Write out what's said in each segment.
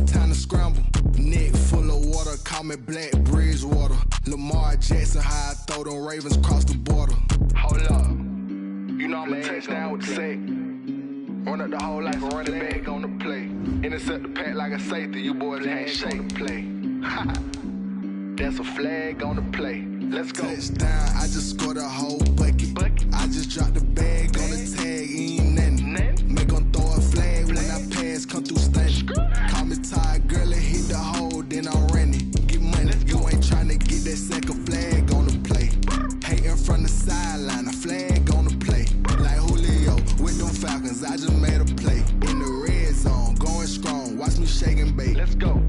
the time to scramble. Neck full of water, call me Black Bridgewater. Lamar Jackson, how I throw them Ravens across the border. Hold up, you know I'm a touchdown with the sack. Run up the whole life and run it back on the play. Intercept the pack like a safety, you boys ain't shake the play. That's a flag on the play. Let's go. Touchdown, I just scored a whole bucket. I just dropped the bag on the tag, ain't nothing. Make them throw a flag when I pass, come through stunning. Call me tired, girl, and hit the hole, then I'm running. Get money, you ain't tryna get that second flag on the play. Hating from the sideline, a flag on the play. Like Julio with them Falcons, I just made a play. In the red zone, going strong, watch me shake and bake. Let's go.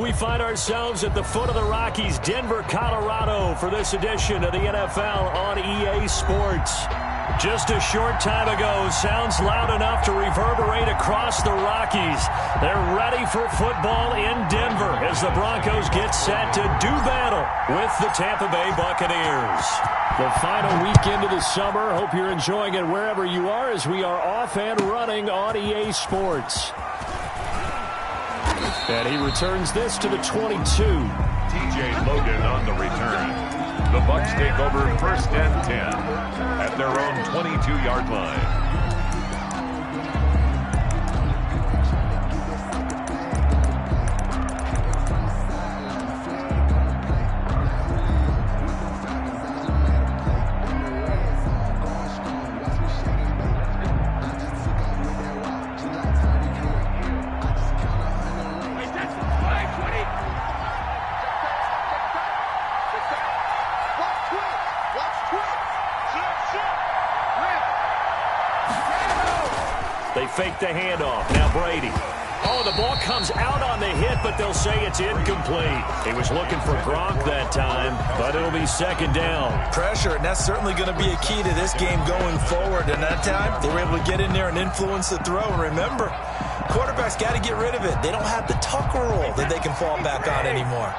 We find ourselves at the foot of the Rockies, Denver, Colorado, for this edition of the NFL on EA Sports. Just a short time ago, sounds loud enough to reverberate across the Rockies. They're ready for football in Denver as the Broncos get set to do battle with the Tampa Bay Buccaneers. The final weekend of the summer. Hope you're enjoying it wherever you are as we are off and running on EA Sports. And he returns this to the 22. TJ Logan on the return. The Bucs take over 1st and 10 at their own 22-yard line. They fake the handoff. Now Brady. Oh, the ball comes out on the hit, but they'll say it's incomplete. He was looking for Gronk that time, but it'll be 2nd down. Pressure, and that's certainly going to be a key to this game going forward. And that time, they were able to get in there and influence the throw. And remember, quarterbacks got to get rid of it. They don't have the tuck rule that they can fall back on anymore.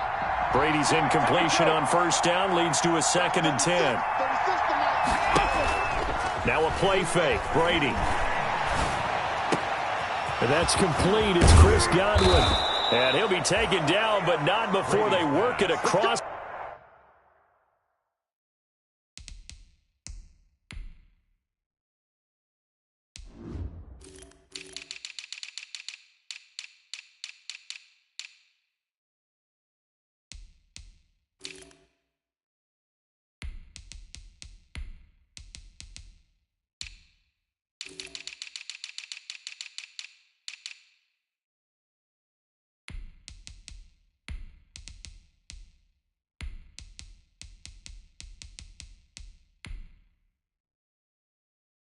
Brady's incompletion on 1st down leads to a 2nd and 10. Now a play fake. Brady. And that's complete. It's Chris Godwin. And he'll be taken down, but not before they work it across.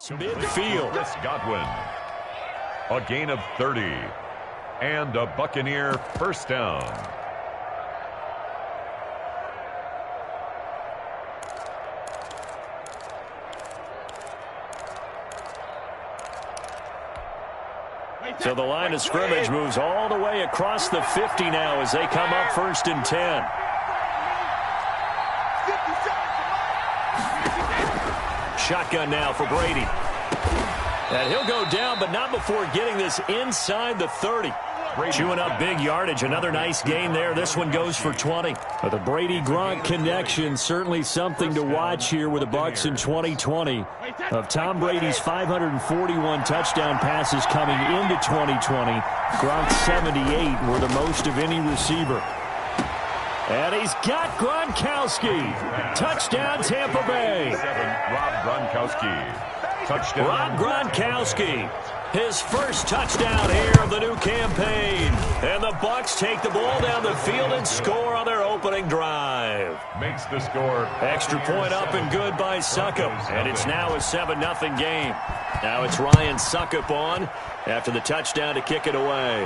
Midfield. Chris Godwin. A gain of 30. And a Buccaneer 1st down. So the line of scrimmage moves all the way across the 50 now as they come up 1st and 10. Shotgun now for Brady. And he'll go down, but not before getting this inside the 30. Chewing up big yardage. Another nice gain there. This one goes for 20. But the Brady-Gronk connection, certainly something to watch here with the Bucs in 2020. Of Tom Brady's 541 touchdown passes coming into 2020, Gronk's 78 were the most of any receiver. And he's got Gronkowski. Touchdown, Tampa Bay. Rob Gronkowski. Touchdown. Rob Gronkowski, his first touchdown here of the new campaign. And the Bucs take the ball down the field and score on their opening drive. Makes the score. Extra point up and good by Succop. And it's now a 7-0 game. Now it's Ryan Succop on after the touchdown to kick it away.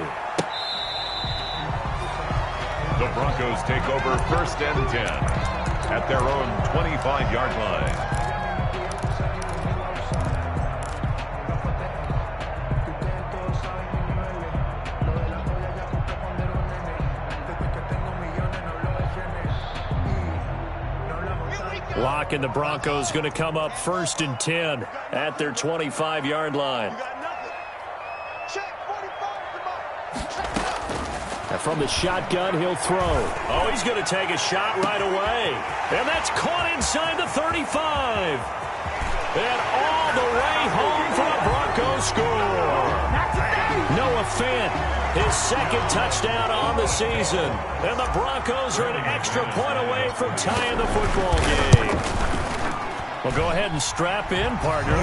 The Broncos take over 1st and 10 at their own 25-yard line. Locke and the Broncos going to come up 1st and 10 at their 25-yard line. And from the shotgun, he'll throw. Oh, he's going to take a shot right away. And that's caught inside the 35. And all the way home for a Broncos score. Noah Fant, his 2nd touchdown on the season. And the Broncos are an extra point away from tying the football game. Well, go ahead and strap in, partner.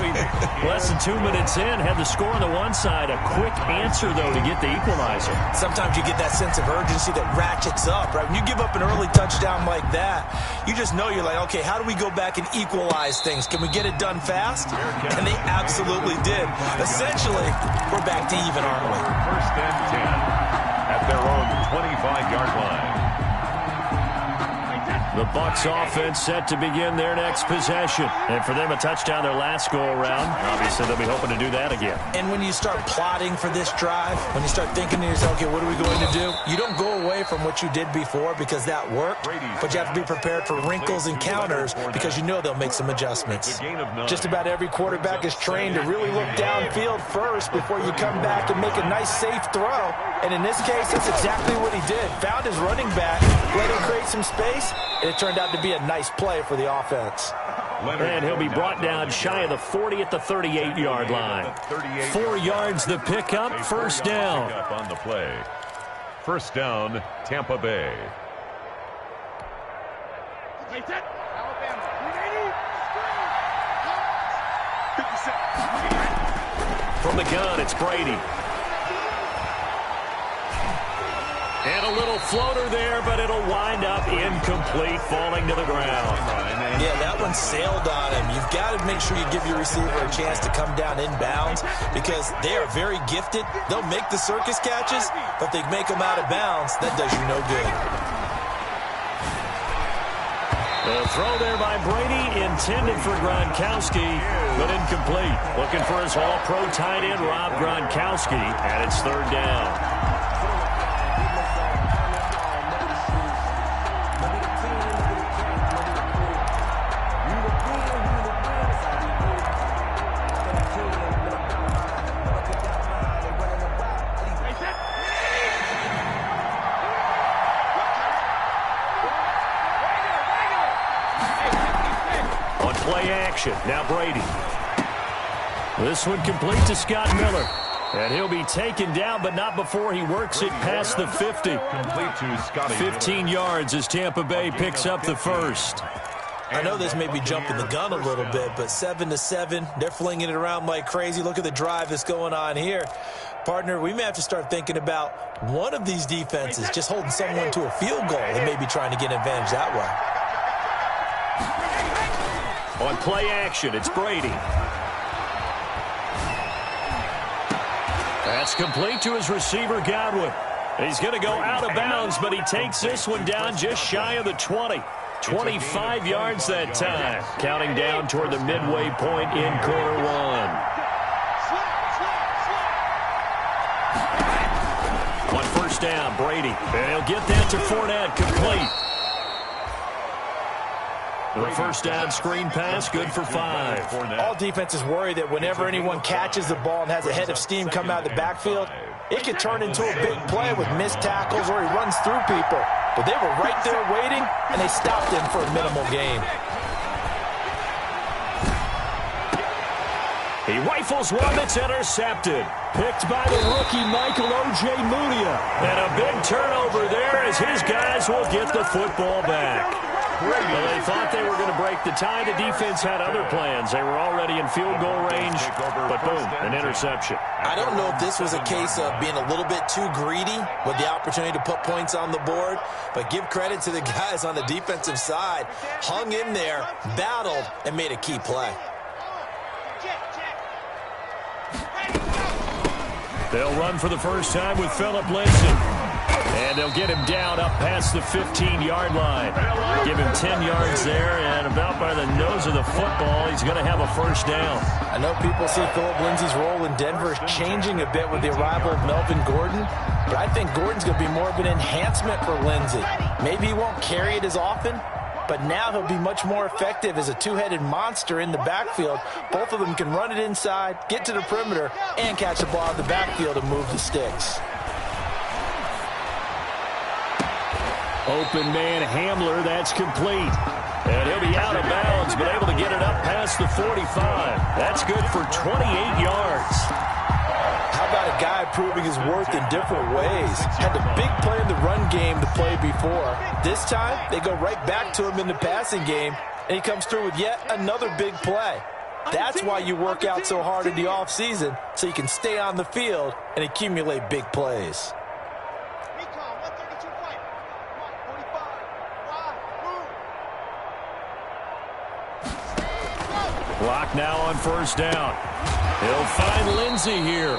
Less than 2 minutes in, had the score on the one side. A quick answer, though, to get the equalizer. Sometimes you get that sense of urgency that ratchets up, right? When you give up an early touchdown like that, you just know you're like, okay, how do we go back and equalize things? Can we get it done fast? And they absolutely did. Essentially, we're back to even, aren't we? 1st and 10 at their own 25-yard line. The Bucs offense set to begin their next possession. And for them, a touchdown their last go-around. Obviously, they'll be hoping to do that again. And when you start plotting for this drive, when you start thinking to yourself, okay, what are we going to do? You don't go away from what you did before because that worked, but you have to be prepared for wrinkles and counters because you know they'll make some adjustments. Just about every quarterback is trained to really look downfield first before you come back and make a nice, safe throw. And in this case, that's exactly what he did. Found his running back, let him create some space, and it turned out to be a nice play for the offense. And he'll be brought down shy of the 40 at the 38-yard line. 4 yards the pickup, 1st down. On the play. 1st down, Tampa Bay. From the gun, it's Brady. And a little floater there, but it'll wind up incomplete, falling to the ground. Yeah, that one sailed on him. You've got to make sure you give your receiver a chance to come down inbounds because they are very gifted. They'll make the circus catches, but if they make them out of bounds, that does you no good. The throw there by Brady, intended for Gronkowski, but incomplete. Looking for his All-Pro tight end, Rob Gronkowski, and it's 3rd down. Now Brady. This one complete to Scott Miller. And he'll be taken down, but not before he works it past the 50. Complete to Scotty 15 yards as Tampa Bay picks up the 1st. I know this may be jumping the gun a little bit, but 7-7, they're flinging it around like crazy. Look at the drive that's going on here. Partner, we may have to start thinking about one of these defenses just holding someone to a field goal and maybe trying to get an advantage that way. On play action, it's Brady. That's complete to his receiver, Godwin. He's going to go out of bounds, but he takes this one down just shy of the 20. 25 yards that time, counting down toward the midway point in quarter one. On 1st down, Brady. And he'll get that to Fournette, complete. The 1st down screen pass, good for 5. All defenses worry that whenever anyone catches the ball and has a head of steam come out of the backfield, it could turn into a big play with missed tackles or he runs through people. But they were right there waiting, and they stopped him for a minimal gain. He rifles one that's intercepted. Picked by the rookie Michael O.J. Mudia. And a big turnover there as his guys will get the football back. Well, they thought they were going to break the tie. The defense had other plans. They were already in field goal range, but boom, an interception. I don't know if this was a case of being a little bit too greedy with the opportunity to put points on the board, but give credit to the guys on the defensive side. Hung in there, battled, and made a key play. They'll run for the first time with Phillip Lindsay. And they'll get him down up past the 15-yard line. Give him 10 yards there, and about by the nose of the football, he's going to have a first down. I know people see Phillip Lindsay's role in Denver changing a bit with the arrival of Melvin Gordon, but I think Gordon's going to be more of an enhancement for Lindsay. Maybe he won't carry it as often, but now he'll be much more effective as a two-headed monster in the backfield. Both of them can run it inside, get to the perimeter, and catch the ball in the backfield and move the sticks. Open man Hamler, that's complete. And he'll be out of bounds, but able to get it up past the 45. That's good for 28 yards. How about a guy proving his worth in different ways? Had the big play in the run game to play before. This time, they go right back to him in the passing game, and he comes through with yet another big play. That's why you work out so hard in the offseason, so you can stay on the field and accumulate big plays. Clock now on first down. He'll find Lindsay here.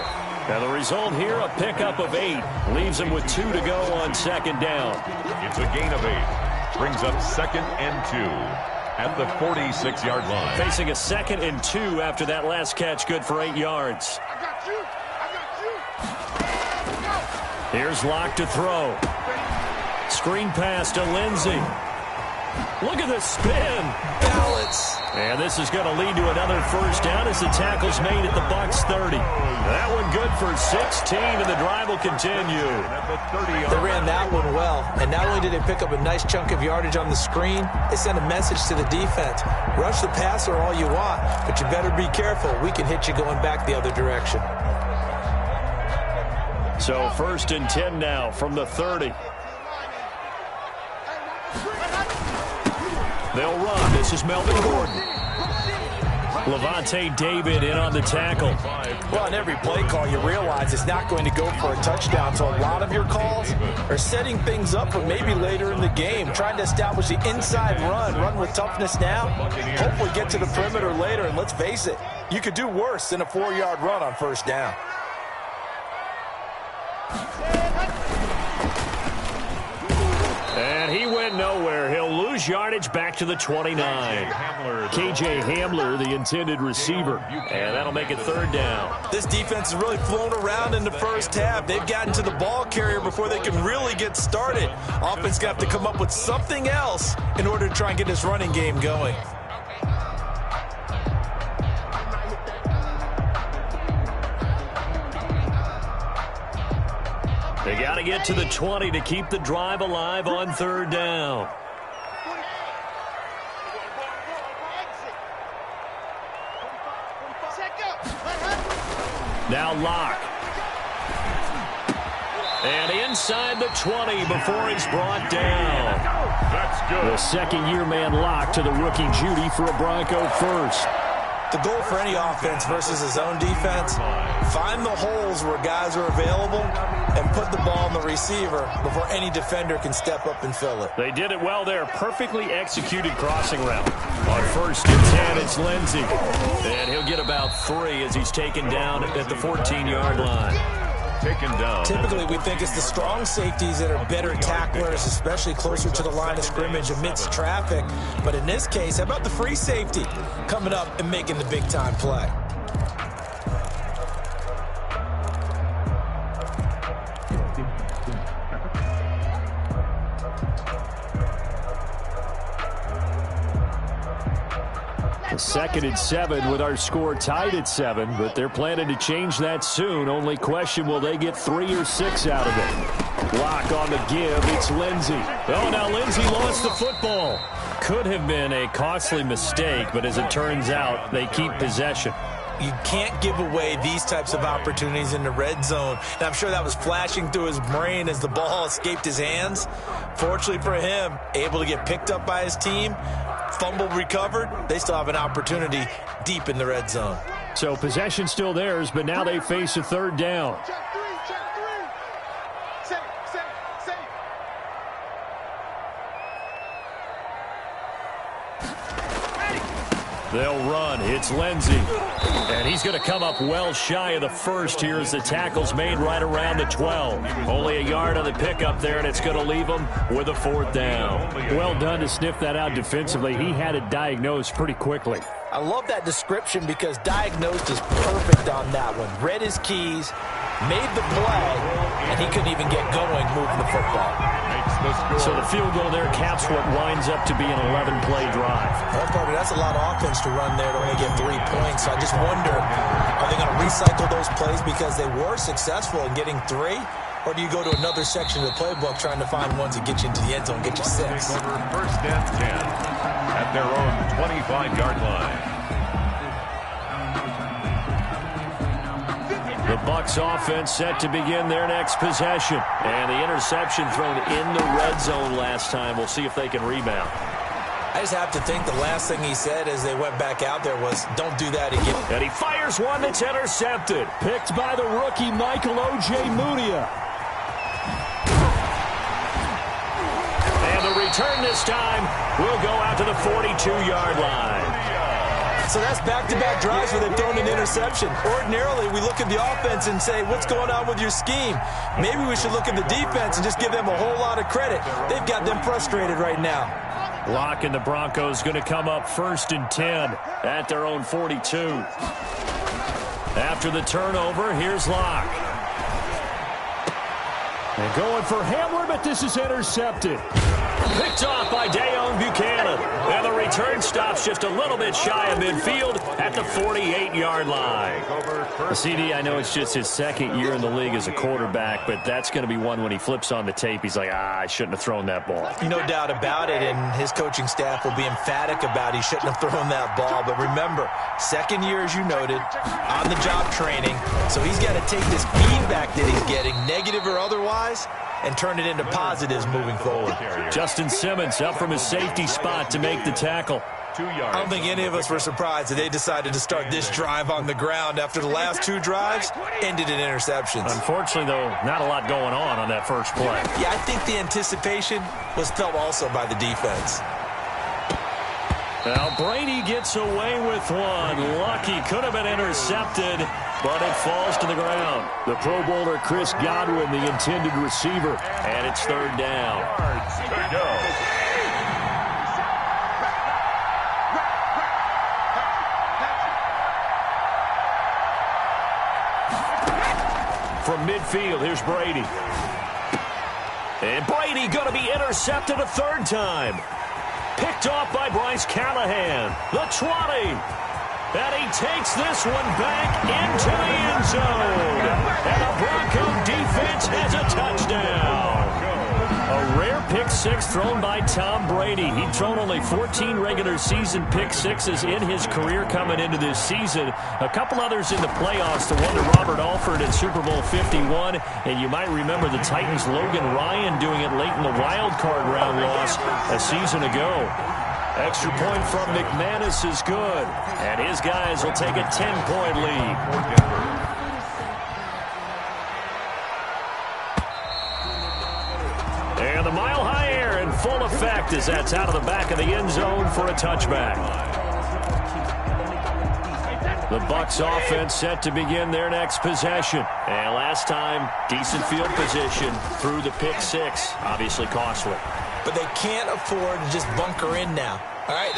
And the result here, a pickup of 8. Leaves him with 2 to go on second down. It's a gain of 8. Brings up 2nd and 2 at the 46-yard line. Facing a 2nd and 2 after that last catch, good for 8 yards. Here's Locke to throw. Screen pass to Lindsay. Look at the spin. Balance. And this is going to lead to another first down as the tackle's made at the Bucs 30. That one good for 16, and the drive will continue. They ran that one well, and not only did they pick up a nice chunk of yardage on the screen, they sent a message to the defense. Rush the passer all you want, but you better be careful. We can hit you going back the other direction. So 1st and 10 now from the 30. They'll run. This is Melvin Gordon. Levante David in on the tackle. Well, on every play call, you realize it's not going to go for a touchdown. So a lot of your calls are setting things up for maybe later in the game, trying to establish the inside run with toughness now, hopefully get to the perimeter later. And let's face it, you could do worse than a 4-yard run on first down. And he went nowhere. He'll lose yardage back to the 29. KJ Hamler, the intended receiver. And that'll make it 3rd down. This defense has really flown around in the first half. They've gotten to the ball carrier before they can really get started. Offense got to come up with something else in order to try and get this running game going. They got to get to the 20 to keep the drive alive on 3rd down. Now Locke. And inside the 20 before he's brought down. That's good. The second-year man Locke to the rookie Judy for a Bronco first. The goal for any offense versus his own defense, find the holes where guys are available and put the ball in the receiver before any defender can step up and fill it. They did it well there. Perfectly executed crossing route. On 1st and 10, it's Lindsay. And he'll get about 3 as he's taken down at the 14-yard line. Taken down. Typically, we think it's the strong safeties that are better tacklers, especially closer to the line of scrimmage amidst traffic. But in this case, how about the free safety coming up and making the big-time play? Second and 7 with our score tied at 7, but they're planning to change that soon. Only question, will they get 3 or 6 out of it? Locke on the give. It's Lindsay. Oh, now Lindsay lost the football. Could have been a costly mistake, but as it turns out, they keep possession. You can't give away these types of opportunities in the red zone. And I'm sure that was flashing through his brain as the ball escaped his hands. Fortunately for him, able to get picked up by his team, fumble recovered. They still have an opportunity deep in the red zone. So possession still theirs, but now they face a third down. They'll run. It's Lindsey. And he's going to come up well shy of the first here as the tackle's made right around the 12. Only a yard on the pickup there, and it's going to leave him with a fourth down. Well done to sniff that out defensively. He had it diagnosed pretty quickly. I love that description because diagnosed is perfect on that one. Read his keys, made the play, and he couldn't even get going moving the football. So the field goal there caps what winds up to be an 11-play drive. That part, that's a lot of offense to run there to only get 3 points. So I just wonder, are they going to recycle those plays because they were successful in getting 3? Or do you go to another section of the playbook trying to find ones that get you into the end zone, get you 6? First and 10 at their own 25-yard line. The Bucs offense set to begin their next possession. And the interception thrown in the red zone last time. We'll see if they can rebound. I just have to think the last thing he said as they went back out there was, don't do that again. And he fires one that's intercepted. Picked by the rookie Michael O.J. Mudia. And the return this time will go out to the 42-yard line. So that's back-to-back drives where they've thrown an interception. Ordinarily, we look at the offense and say, what's going on with your scheme? Maybe we should look at the defense and just give them a whole lot of credit. They've got them frustrated right now. Locke and the Broncos going to come up 1st and 10 at their own 42. After the turnover, here's Locke. And going for Hamler, but this is intercepted. Picked off by Dayon Buchanan. And the return stops just a little bit shy of midfield at the 48-yard line. CD, I know it's just his second year in the league as a quarterback, but that's going to be one when he flips on the tape. He's like, I shouldn't have thrown that ball. No doubt about it, and his coaching staff will be emphatic about he shouldn't have thrown that ball. But remember, second year, as you noted, on-the-job training. So he's got to take this feedback that he's getting, negative or otherwise, and turn it into positives moving forward. Justin Simmons up from his safety spot to make the tackle. I don't think any of us were surprised that they decided to start this drive on the ground after the last 2 drives ended in interceptions. Unfortunately, though, not a lot going on that first play. Yeah, I think the anticipation was felt also by the defense. Now, Brady gets away with one. Lucky could have been intercepted, but it falls to the ground. The Pro Bowler Chris Godwin, the intended receiver, and it's 3rd down. From midfield, here's Brady. And Brady going to be intercepted a 3rd time. Picked off by Bryce Callahan. The 20. And he takes this one back into the end zone. And the Bronco defense has a touchdown. A rare pick 6 thrown by Tom Brady. He'd thrown only 14 regular season pick 6s in his career coming into this season. A couple others in the playoffs, the one to Robert Alford in Super Bowl 51. And you might remember the Titans' Logan Ryan doing it late in the wild card round loss a season ago. Extra point from McManus is good. And his guys will take a 10-point lead. And the mile-high air in full effect as that's out of the back of the end zone for a touchback. The Bucs offense set to begin their next possession. And last time, decent field position through the pick 6. Obviously costly. But they can't afford to just bunker in now. All right,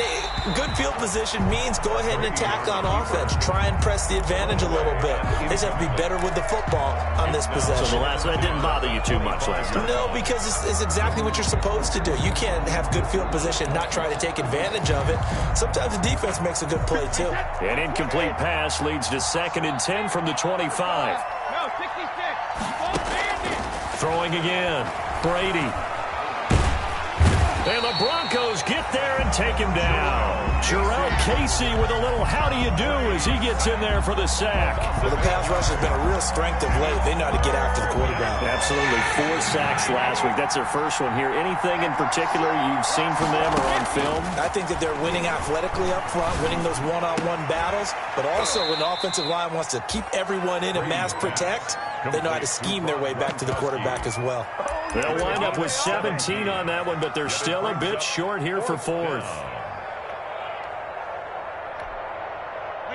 good field position means go ahead and attack on offense. Try and press the advantage a little bit. They just have to be better with the football on this possession. So that didn't bother you too much last time? No, because it's exactly what you're supposed to do. You can't have good field position, not try to take advantage of it. Sometimes the defense makes a good play, too. An incomplete pass leads to 2nd and 10 from the 25. No, 66. Throwing again. Brady. And the Broncos get there and take him down. Jarrell Casey with a little how do you do as he gets in there for the sack. Well, the pass rush has been a real strength of late. They know how to get after the quarterback. Absolutely. 4 sacks last week. That's their first one here. Anything in particular you've seen from them or on film? I think that they're winning athletically up front, winning those one-on-one battles, but also when the offensive line wants to keep everyone in and mass protect, they know how to scheme their way back to the quarterback as well. They'll wind up with 17 on that one, but they're still a bit short here for 4th.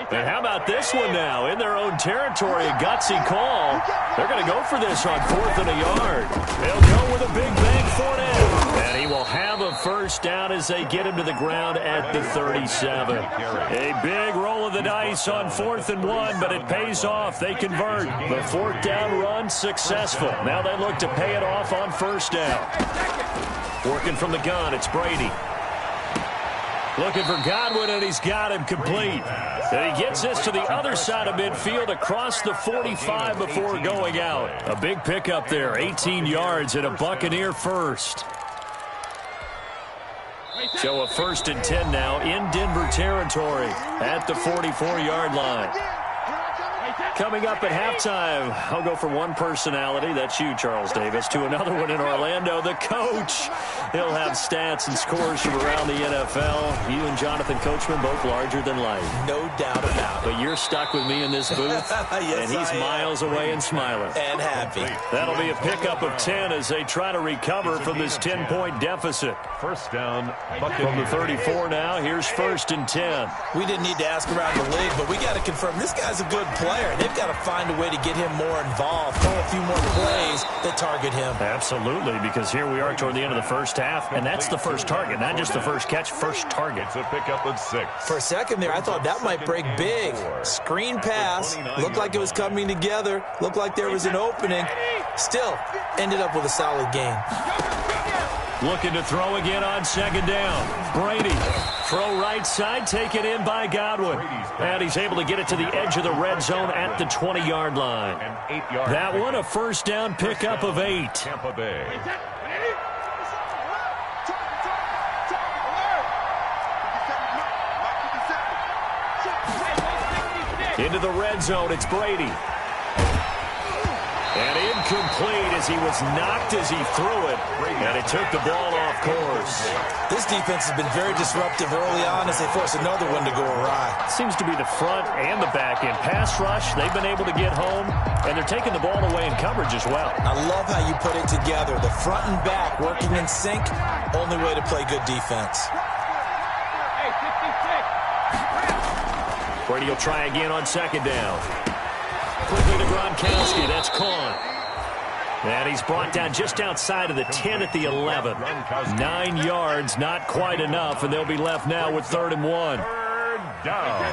And how about this one now? In their own territory, a gutsy call. They're going to go for this on 4th and a yard. They'll go with a big bang for it. And he will have a first down as they get him to the ground at the 37. A big roll of the dice on 4th and 1, but it pays off. They convert. The 4th down run successful. Now they look to pay it off on 1st down. Working from the gun, it's Brady. Looking for Godwin, and he's got him complete. And he gets this to the other side of midfield across the 45 before going out. A big pickup there, 18 yards and a Buccaneer first. So a 1st and 10 now in Denver territory at the 44-yard line. Coming up at halftime, I'll go from one personality, that's you, Charles Davis, to another one in Orlando, the coach. He'll have stats and scores from around the NFL. You and Jonathan Coachman, both larger than life. No doubt about it. But you're stuck with me in this booth, yes, and he's miles away and smiling. And happy. That'll be a pickup of 10 as they try to recover from this 10-point deficit. First down, From the 34 now, here's 1st and 10. We didn't need to ask around the league, but we got to confirm this guy's a good player. They've got to find a way to get him more involved, throw a few more plays that target him. Absolutely, because here we are toward the end of the first half, and that's the first target, not just the first catch, first target. It's a pickup of 6. For a second there, I thought that might break big. Screen pass, looked like it was coming together, looked like there was an opening. Still, ended up with a solid gain. Looking to throw again on 2nd down. Brady, throw right side, taken in by Godwin. And he's able to get it to the edge of the red zone at the 20-yard line. That one, a 1st down pickup of 8. Tampa Bay. Into the red zone, it's Brady. And incomplete as he was knocked as he threw it. And it took the ball off course. This defense has been very disruptive early on as they force another one to go awry. Seems to be the front and the back end. Pass rush, they've been able to get home, and they're taking the ball away in coverage as well. I love how you put it together. The front and back working in sync, only way to play good defense. Brady will try again on 2nd down. Quickly to Gronkowski, that's caught. And he's brought down just outside of the 10 at the 11. 9 yards, not quite enough, and they'll be left now with 3rd and 1.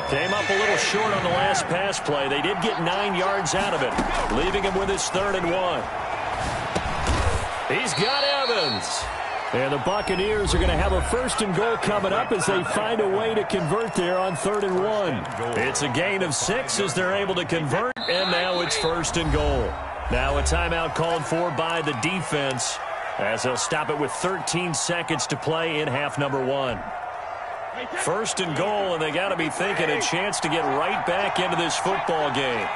Came up a little short on the last pass play. They did get 9 yards out of it, leaving him with his 3rd and 1. He's got Evans. And the Buccaneers are going to have a 1st and goal coming up as they find a way to convert there on 3rd and 1. It's a gain of 6 as they're able to convert, and now it's 1st and goal. Now a timeout called for by the defense as they'll stop it with 13 seconds to play in half number 1. 1st and goal, and they got to be thinking a chance to get right back into this football game.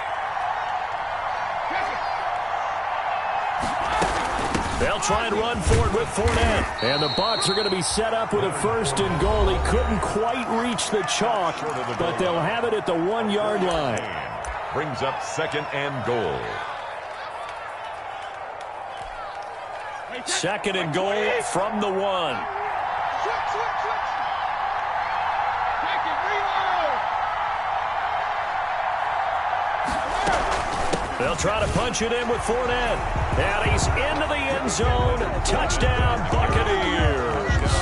They'll try and run for it with Fournette. And the Bucs are going to be set up with a 1st and goal. He couldn't quite reach the chalk, but they'll have it at the 1-yard line. Brings up 2nd and goal. 2nd and goal from the 1. They'll try to punch it in with Fournette. And he's into the end zone. Touchdown, Buccaneers.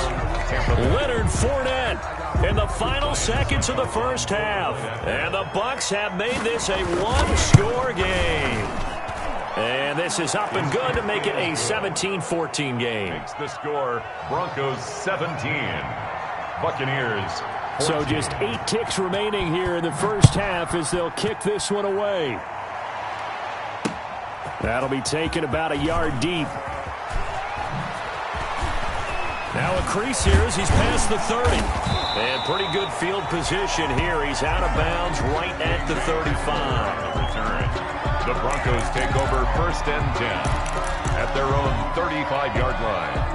Leonard Fournette in the final seconds of the first half. And the Bucs have made this a one-score game. And this is up and good to make it a 17-14 game. Makes the score Broncos 17. Buccaneers 14. So just 8 ticks remaining here in the first half as they'll kick this one away. That'll be taken about a yard deep. Now a crease here as he's past the 30. And pretty good field position here. He's out of bounds right at the 35. Return. The Broncos take over 1st and 10 at their own 35-yard line.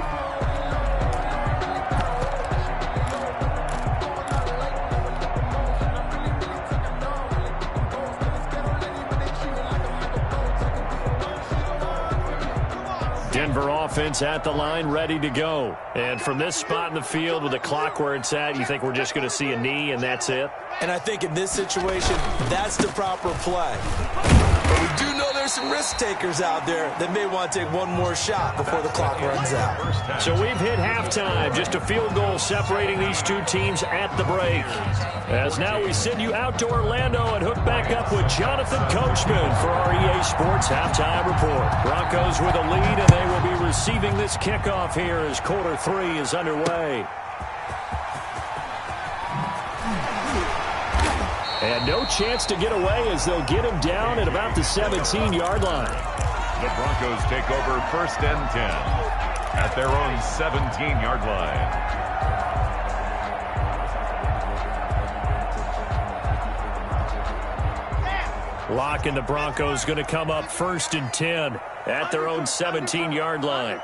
Denver offense at the line, ready to go. And from this spot in the field with the clock where it's at, you think we're just going to see a knee and that's it? And I think in this situation, that's the proper play. But we do know there's some risk takers out there that may want to take one more shot before the clock runs out. So we've hit halftime, just a field goal separating these two teams at the break. As now we send you out to Orlando and hook back up with Jonathan Coachman for our EA Sports Halftime Report. Broncos with a lead, and they will be receiving this kickoff here as quarter 3 is underway. And no chance to get away as they'll get him down at about the 17-yard line. The Broncos take over 1st and 10 at their own 17-yard line. Locke and the Broncos going to come up 1st and 10 at their own 17-yard line.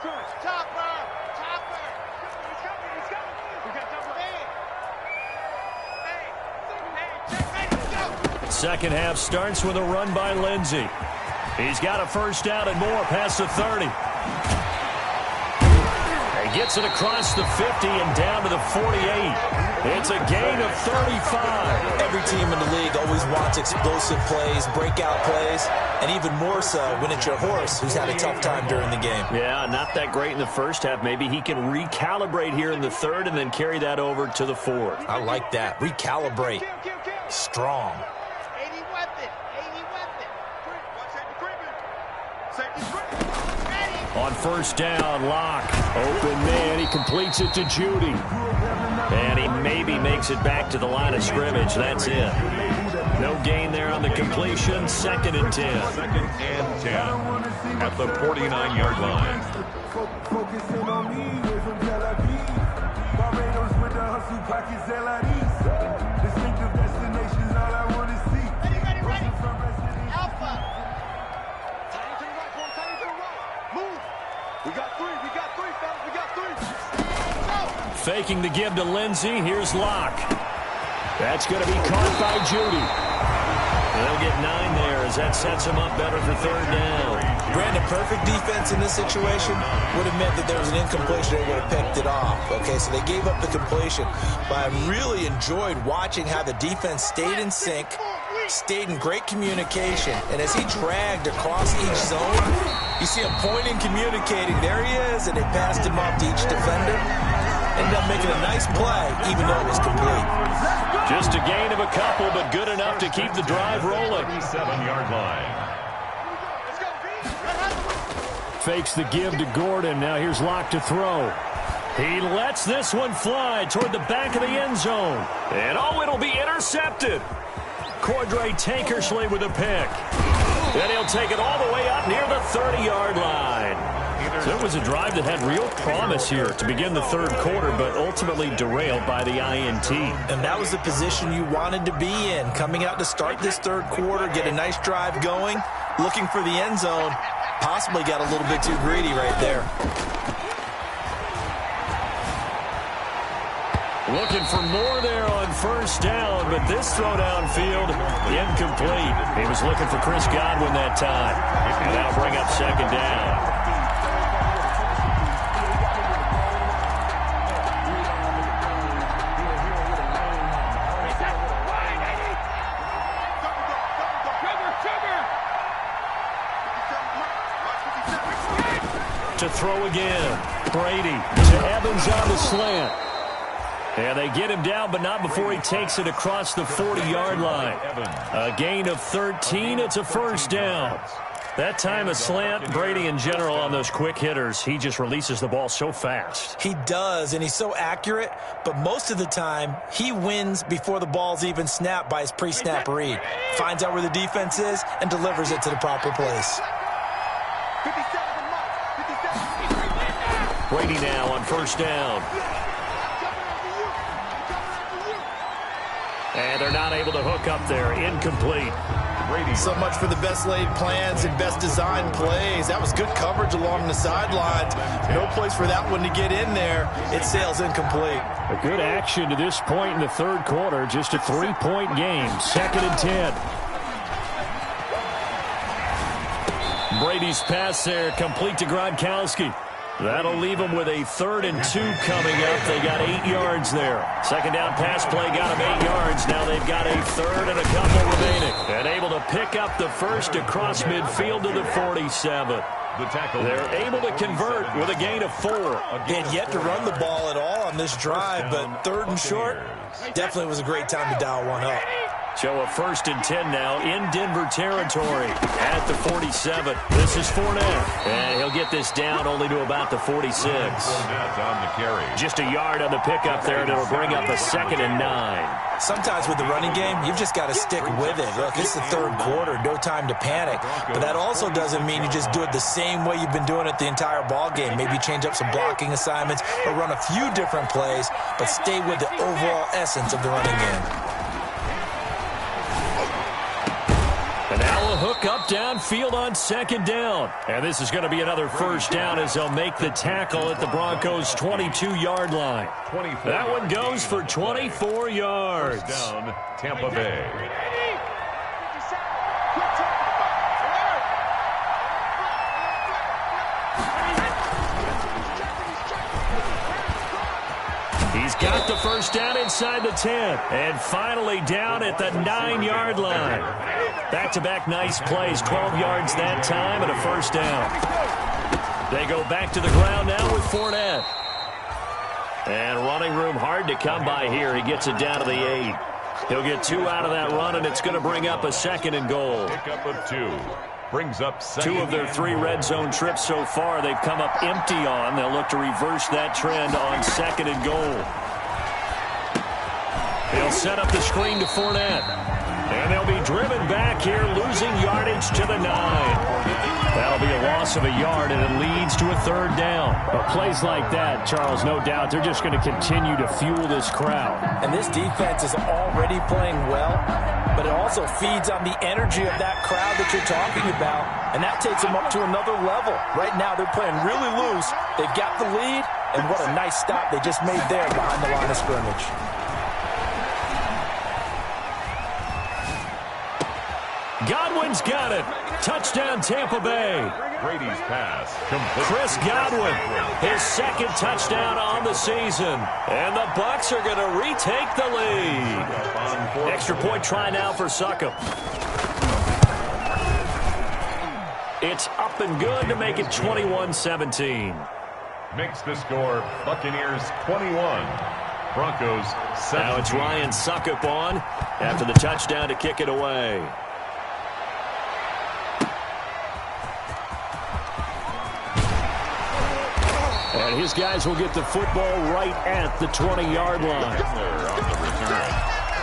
Second half starts with a run by Lindsey. He's got a first down and more past the 30. He gets it across the 50 and down to the 48. It's a gain of 35. Every team in the league always wants explosive plays, breakout plays, and even more so when it's your horse who's had a tough time during the game. Yeah, not that great in the first half. Maybe he can recalibrate here in the third and then carry that over to the fourth. I like that. Recalibrate. Strong. On first down, Locke. Open man. He completes it to Judy. And he maybe makes it back to the line of scrimmage. That's it. No gain there on the completion. 2nd and 10. 2nd and 10 at the 49-yard line. Focusing on me, we're from Tel Aviv. Barbados with the hustle pockets, LIDs. Distinctive destinations, all I want to see. Ready. Alpha. Move. We got three, fellas. We got three. Faking the give to Lindsey. Here's Locke. That's going to be caught by Judy. They'll get 9 there as that sets him up better for 3rd down. Brandon, perfect defense in this situation would have meant that there was an incompletion. They would have picked it off. Okay, so they gave up the completion. But I really enjoyed watching how the defense stayed in sync, stayed in great communication. And as he dragged across each zone, you see him pointing, communicating. There he is, and they passed him off to each defender. Ended up making a nice play, even though it was complete. Just a gain of a couple, but good enough to keep the drive rolling. 37-yard line. Fakes the give to Gordon. Now here's Locke to throw. He lets this one fly toward the back of the end zone. And it'll be intercepted. Cordray Tankersley with a pick. Then he'll take it all the way up near the 30-yard line. So it was a drive that had real promise here to begin the third quarter, but ultimately derailed by the INT. And that was the position you wanted to be in, coming out to start this third quarter, get a nice drive going, looking for the end zone. Possibly got a little bit too greedy right there. Looking for more there on first down, but this throw downfield, incomplete. He was looking for Chris Godwin that time. And that'll bring up 2nd down. To throw again. Brady to Evans on the slant. And they get him down, but not before he takes it across the 40-yard line. A gain of 13. It's a first down. That time a slant. Brady in general on those quick hitters, he just releases the ball so fast. He does, and he's so accurate, but most of the time he wins before the ball's even snapped by his pre-snap read. Finds out where the defense is and delivers it to the proper place. Brady now on first down. And they're not able to hook up there. Incomplete. Brady. So much for the best laid plans and best designed plays. That was good coverage along the sidelines. No place for that one to get in there. It sails incomplete. A good action to this point in the third quarter. Just a 3-point game. 2nd and 10. Brady's pass there, complete to Gronkowski. That'll leave them with a 3rd and 2 coming up. They got 8 yards there. Second down pass play got them 8 yards. Now they've got a 3rd and a couple remaining. And able to pick up the first across midfield to the 47. They're able to convert with a gain of 4. They had yet to run the ball at all on this drive, but 3rd and short, definitely was a great time to dial one up. So a 1st and 10 now in Denver territory at the 47. This is Fournette. And he'll get this down only to about the 46. On the carry. Just a yard on the pickup there, and it'll bring up a 2nd and 9. Sometimes with the running game, you've just got to stick with it. Look, it's the third quarter, no time to panic. But that also doesn't mean you just do it the same way you've been doing it the entire ball game. Maybe change up some blocking assignments or run a few different plays, but stay with the overall essence of the running game. And now a hook up downfield on 2nd down. And this is going to be another first down as they'll make the tackle at the Broncos' 22-yard line. That one goes for 24 yards. First down, Tampa Bay. He's got the first down inside the 10. And finally down at the 9-yard line. Back-to-back nice plays. 12 yards that time and a first down. They go back to the ground now with Fournette. And running room hard to come by here. He gets it down to the 8. He'll get 2 out of that run, and it's going to bring up a 2nd and goal. Pickup of 2. Brings up 2 of their 3 red zone trips so far they've come up empty on. They'll look to reverse that trend on 2nd and goal. They'll set up the screen to Fournette. And they'll be driven back here, losing yardage to the 9. That'll be a loss of a yard, and it leads to a 3rd down. But plays like that, Charles, no doubt, they're just going to continue to fuel this crowd. And this defense is already playing well, but it also feeds on the energy of that crowd that you're talking about, and that takes them up to another level. Right now, they're playing really loose. They've got the lead, and what a nice stop they just made there behind the line of scrimmage. Godwin's got it. Touchdown, Tampa Bay. Brady's pass. Complete. Chris Godwin, his 2nd touchdown on the season. And the Bucs are going to retake the lead. Extra point try now for Succop. It's up and good to make it 21-17. Makes the score Buccaneers 21. Broncos 7. Now it's Ryan Succop on after the touchdown to kick it away. And his guys will get the football right at the 20-yard line. On the return.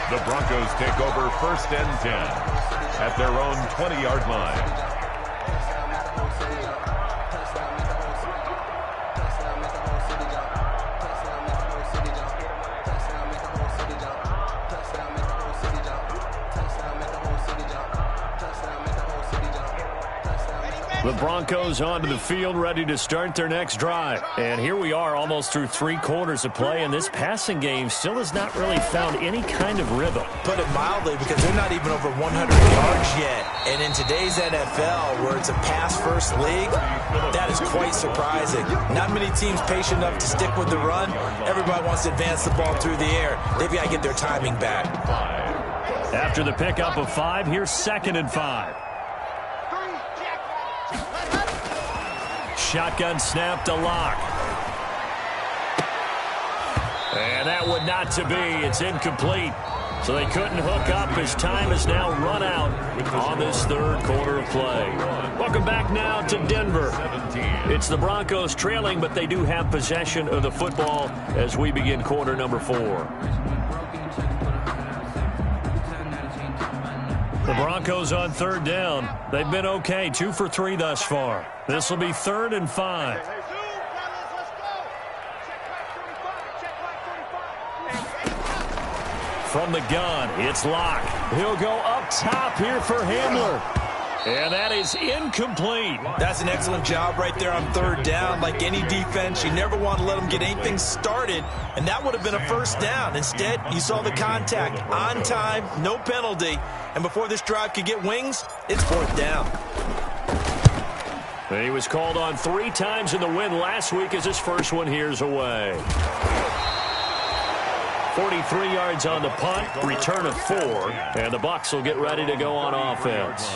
The Broncos take over 1st and 10 at their own 20-yard line. The Broncos onto the field, ready to start their next drive. And here we are almost through 3 quarters of play, and this passing game still has not really found any kind of rhythm. Put it mildly, because they're not even over 100 yards yet. And in today's NFL, where it's a pass-first league, that is quite surprising. Not many teams patient enough to stick with the run. Everybody wants to advance the ball through the air. They've got to get their timing back. After the pickup of 5, here's 2nd and 5. Shotgun snap to Locke. And that would not to be. It's incomplete. So they couldn't hook up as time has now run out on this 3rd quarter of play. Welcome back now to Denver. It's the Broncos trailing, but they do have possession of the football as we begin quarter number 4. The Broncos on 3rd down. They've been okay, 2 for 3 thus far. This will be 3rd and 5. From the gun, it's Locke. He'll go up top here for Hamler. And that is incomplete. That's an excellent job right there on third down. Like any defense, you never want to let them get anything started, and that would have been a first down. Instead, you saw the contact on time, no penalty, and before this drive could get wings, it's fourth down. He was called on 3 times in the win last week as his first one here's away. 43 yards on the punt, return of 4, and the Bucs will get ready to go on offense.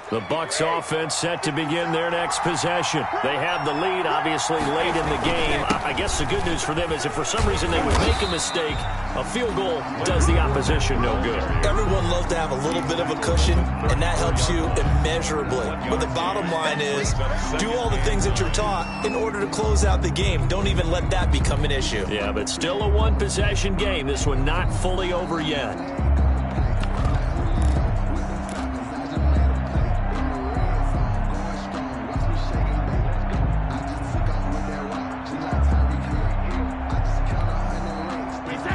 The Bucs offense set to begin their next possession. They have the lead, obviously, late in the game. I guess the good news for them is if for some reason they would make a mistake, a field goal does the opposition no good. Everyone loves to have a little bit of a cushion, and that helps you immeasurably. But the bottom line is, do all the things that you're taught in order to close out the game. Don't even let that become an issue. Yeah, but still a one-possession game. This one not fully over yet.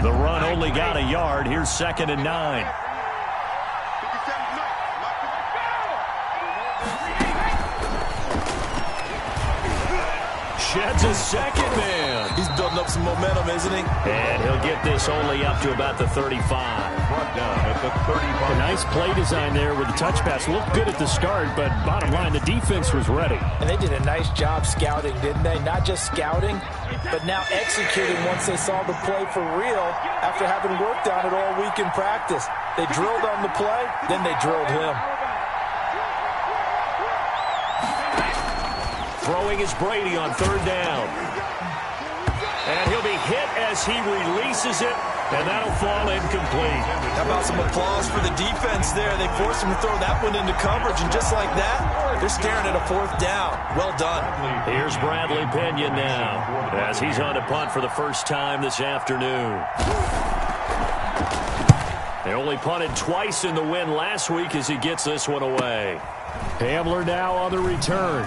The run only got a yard. Here's 2nd and 9. Sheds a second man. He's building up some momentum, isn't he? And he'll get this only up to about the 35. Brought down at the 35. A nice play design there with the touch pass. Looked good at the start, but bottom line, the defense was ready. And they did a nice job scouting, didn't they? Not just scouting, but now executing once they saw the play for real after having worked on it all week in practice. They drilled on the play, then they drilled him. Throwing is Brady on 3rd down. And he'll be hit as he releases it, and that'll fall incomplete. How about some applause for the defense there? They forced him to throw that one into coverage, and just like that, they're staring at a 4th down. Well done. Here's Bradley Pinion now as he's on to punt for the first time this afternoon. They only punted twice in the win last week as he gets this one away. Hamler now on the return.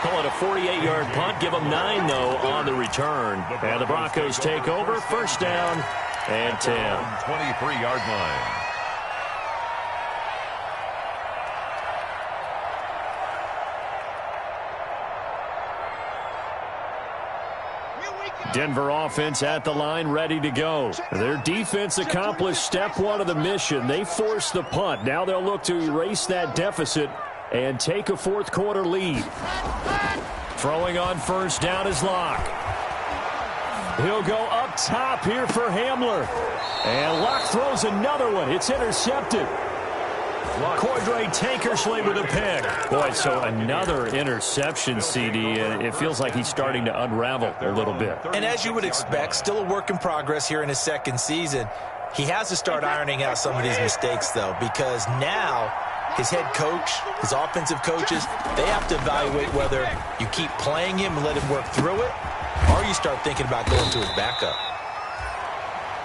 Call it a 48-yard punt. Give them 9, though, on the return. And the Broncos take over. First down and 10. 23-yard line. Denver offense at the line, ready to go. Their defense accomplished step 1 of the mission. They forced the punt. Now they'll look to erase that deficit and take a 4th quarter lead. Throwing on first down is Locke. He'll go up top here for Hamler. And Locke throws another one. It's intercepted. Cordray Tankersley with a pick. Boy, so another interception, CD. It feels like he's starting to unravel a little bit. And as you would expect, still a work in progress here in his 2nd season. He has to start ironing out some of these mistakes, though, because now his head coach, his offensive coaches, they have to evaluate whether you keep playing him and let him work through it, or you start thinking about going to his backup.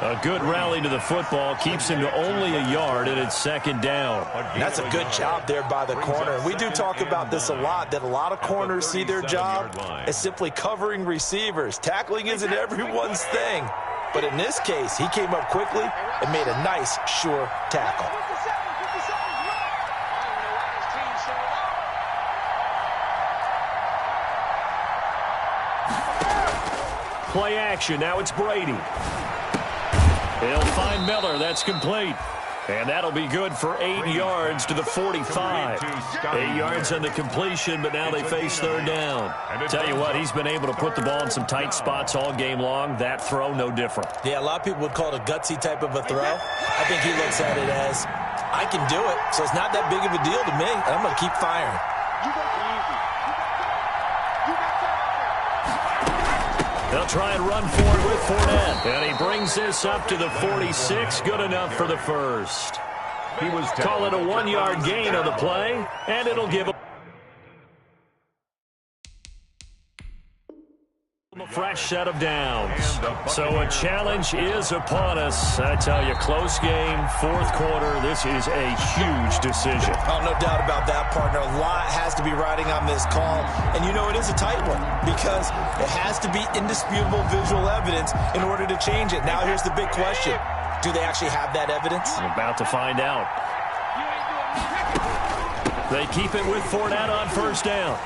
A good rally to the football keeps him to only a yard, and it's 2nd down. That's a good job there by the corner. And we do talk about this a lot, that a lot of corners see their job as simply covering receivers. Tackling isn't everyone's thing. But in this case, he came up quickly and made a nice, sure tackle. Play action. Now it's Brady. He'll find Miller. That's complete. And that'll be good for 8 yards to the 45. 8 yards on the completion, but now they face 3rd down. Tell you what, he's been able to put the ball in some tight spots all game long. That throw, no different. Yeah, a lot of people would call it a gutsy type of a throw. I think he looks at it as, I can do it, so it's not that big of a deal to me, and I'm going to keep firing. They'll try and run forward with Fournette. And he brings this up to the 46. Good enough for the first. He was call it a 1-yard gain on the play, and it'll give him a fresh set of downs. So a challenge is upon us. I tell you, close game, fourth quarter. This is a huge decision. Oh, no doubt about that, partner. A lot has to be riding on this call. And you know it is a tight one because it has to be indisputable visual evidence in order to change it. Now here's the big question. Do they actually have that evidence? We're about to find out. They keep it with Fournette on first down.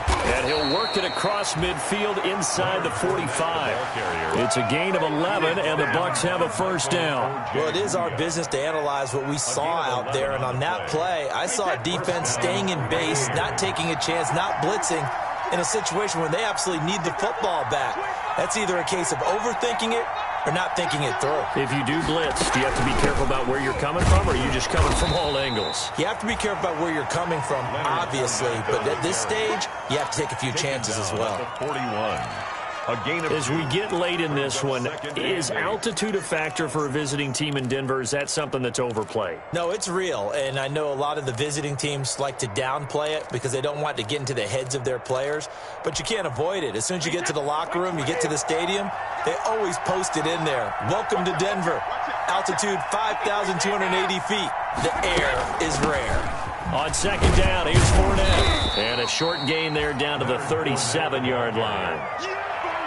And he'll work it across midfield inside the 45. It's a gain of 11, and the Bucs have a first down. Well, it is our business to analyze what we saw out there. And on that play, I saw a defense staying in base, not taking a chance, not blitzing in a situation where they absolutely need the football back. That's either a case of overthinking it or not thinking it through. If you do blitz, do you have to be careful about where you're coming from, or are you just coming from all angles? You have to be careful about where you're coming from, obviously. But at this stage, you have to take a few chances as well. 41. A gain of As we get late in this one, is altitude a factor for a visiting team in Denver? Is that something that's overplayed? No, it's real, and I know a lot of the visiting teams like to downplay it because they don't want to get into the heads of their players, but you can't avoid it. As soon as you get to the locker room, you get to the stadium, they always post it in there. Welcome to Denver. Altitude 5,280 feet. The air is rare. On second down, here's Fournette. And a short gain there down to the 37-yard line.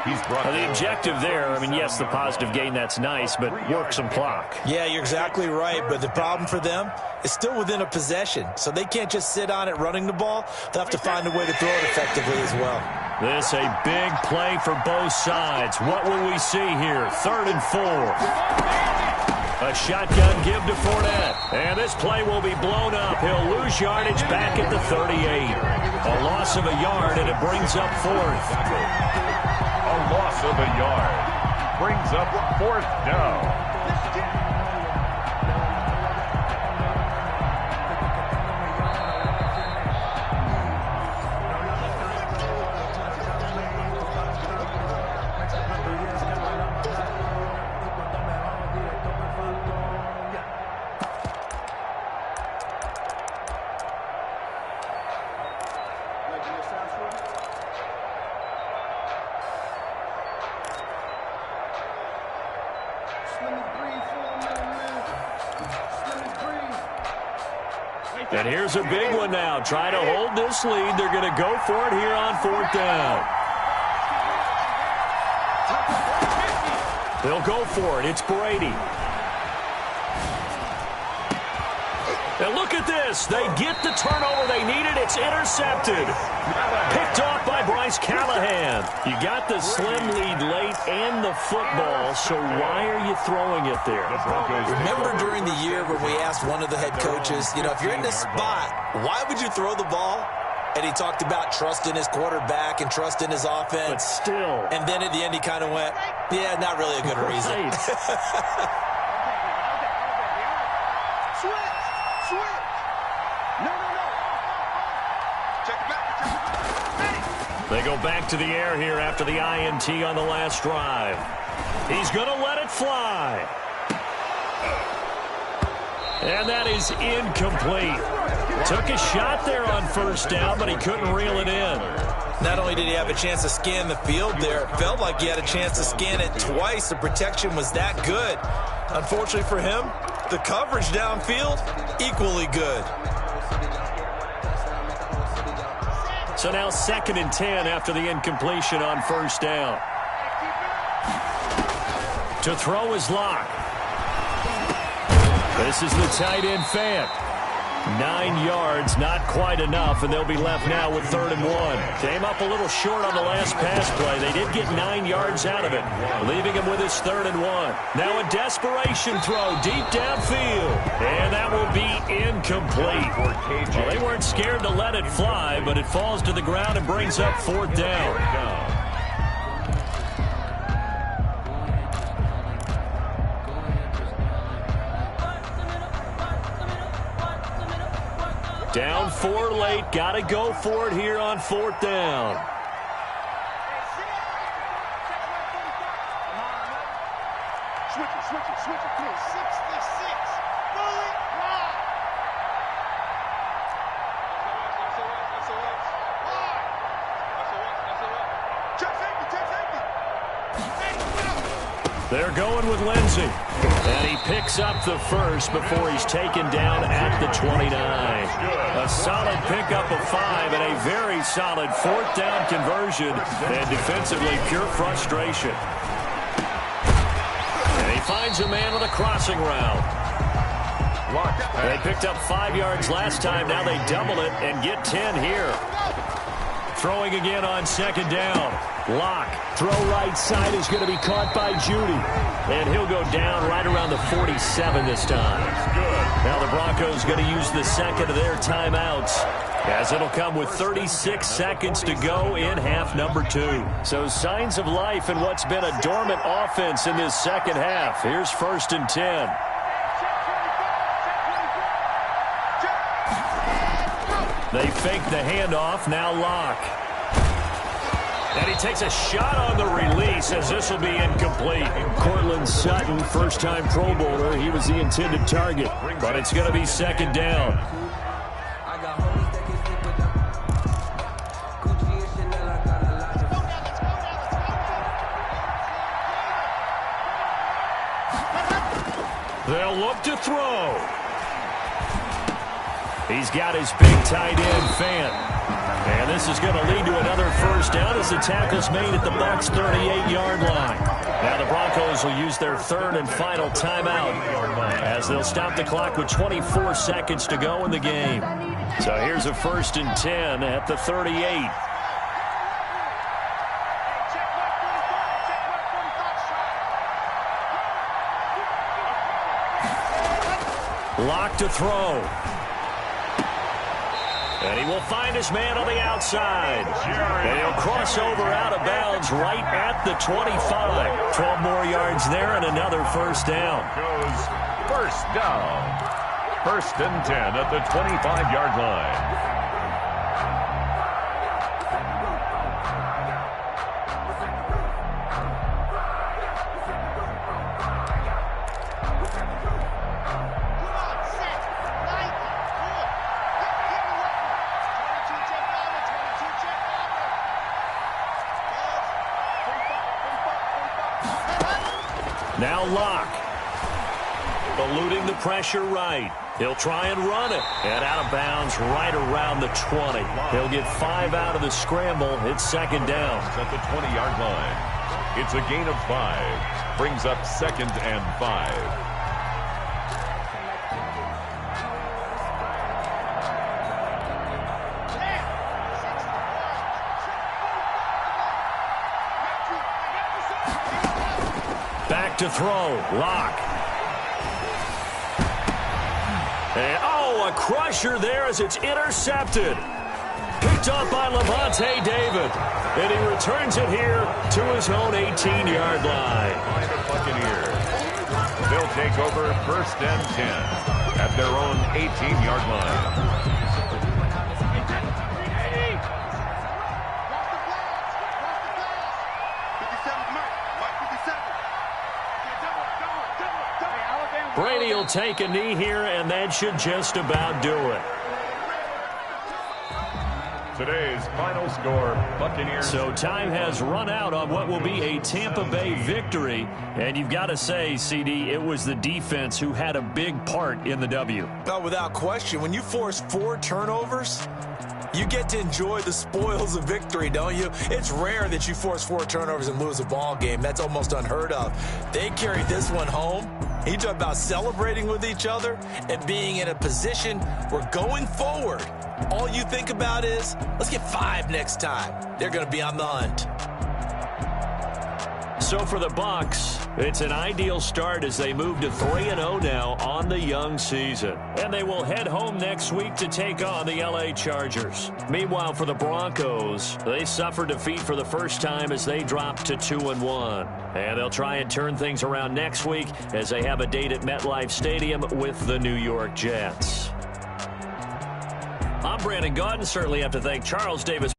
The objective there, I mean, yes, the positive gain, that's nice, but work some clock. Yeah, you're exactly right, but the problem for them is still within a possession, so they can't just sit on it running the ball. They'll have to find a way to throw it effectively as well. This a big play for both sides. What will we see here? 3rd and 4. A shotgun give to Fournette. And this play will be blown up. He'll lose yardage back at the 38. A loss of a yard, and it brings up 4th. A loss of a yard brings up 4th down. And here's a big one now. Try to hold this lead. They're going to go for it here on 4th down. They'll go for it. It's Brady. And look at this. They get the turnover they needed. It's intercepted. Picked off by Bryce Callahan. You got the slim lead late and the football, so why are you throwing it there? Remember during the year when we asked one of the head coaches, you know, if you're in this spot, why would you throw the ball? And he talked about trust in his quarterback and trust in his offense. But still. And then at the end he kind of went, yeah, not really a good reason. They go back to the air here after the INT on the last drive. He's going to let it fly. And that is incomplete. Took a shot there on 1st down, but he couldn't reel it in. Not only did he have a chance to scan the field there, it felt like he had a chance to scan it twice. The protection was that good. Unfortunately for him, the coverage downfield, equally good. So now 2nd and 10 after the incompletion on 1st down. To throw is Locke. This is the tight end Fant. 9 yards, not quite enough, and they'll be left now with 3rd and 1. Came up a little short on the last pass play. They did get 9 yards out of it, leaving him with his 3rd and 1. Now a desperation throw deep downfield, and that will be incomplete. Well, they weren't scared to let it fly, but it falls to the ground and brings up 4th down. Down 4 late. Got to go for it here on 4th down. Switch it, please. 66. Fully live. Check safety. They're going with Lindsey. And he picks up the first before he's taken down at the 29. A solid pickup of 5 and a very solid fourth down conversion. And defensively, pure frustration. And he finds a man with a crossing route. They picked up 5 yards last time. Now they double it and get 10 here. Throwing again on second down. Lock. Throw right side is going to be caught by Judy. And he'll go down right around the 47 this time. Now the Broncos going to use the second of their timeouts, as it'll come with 36 seconds to go in half number 2. So signs of life in what's been a dormant offense in this second half. Here's 1st and 10. They fake the handoff. Now Lock. And he takes a shot on the release, as this will be incomplete. Cortland Sutton, first-time Pro Bowler. He was the intended target, but it's going to be second down. They'll look to throw. He's got his big tight end, Fant. And this is going to lead to another first down as the tackle's made at the Bucs' 38-yard line. Now the Broncos will use their third and final timeout, as they'll stop the clock with 24 seconds to go in the game. So here's a 1st and 10 at the 38. Lock to throw. And he will find his man on the outside. And he'll cross over out of bounds right at the 25. 12 more yards there and another first down. Goes first down. 1st and 10 at the 25-yard line. Now Lock. Eluding the pressure right. He'll try and run it. And out of bounds right around the 20. He'll get 5 out of the scramble. It's second down. At the 20-yard line. It's a gain of 5. Brings up 2nd and 5. Back to throw. Lock. And, a crusher there as it's intercepted. Picked up by Levante David. And he returns it here to his own 18-yard line. By the Buccaneers. They'll take over 1st and 10 at their own 18-yard line. Brady will take a knee here, and that should just about do it. Today's final score, Buccaneers. So time has run out on what will be a Tampa Bay victory. And you've got to say, CD, it was the defense who had a big part in the W. No, without question. When you force 4 turnovers, you get to enjoy the spoils of victory, don't you? It's rare that you force 4 turnovers and lose a ball game. That's almost unheard of. They carried this one home. You talk about celebrating with each other and being in a position where going forward, all you think about is, let's get 5 next time. They're going to be on the hunt. So for the Bucs, it's an ideal start as they move to 3-0 now on the young season. And they will head home next week to take on the LA Chargers. Meanwhile, for the Broncos, they suffered defeat for the first time as they dropped to 2-1. And they'll try and turn things around next week as they have a date at MetLife Stadium with the New York Jets. I'm Brandon Gaudin. Certainly have to thank Charles Davis.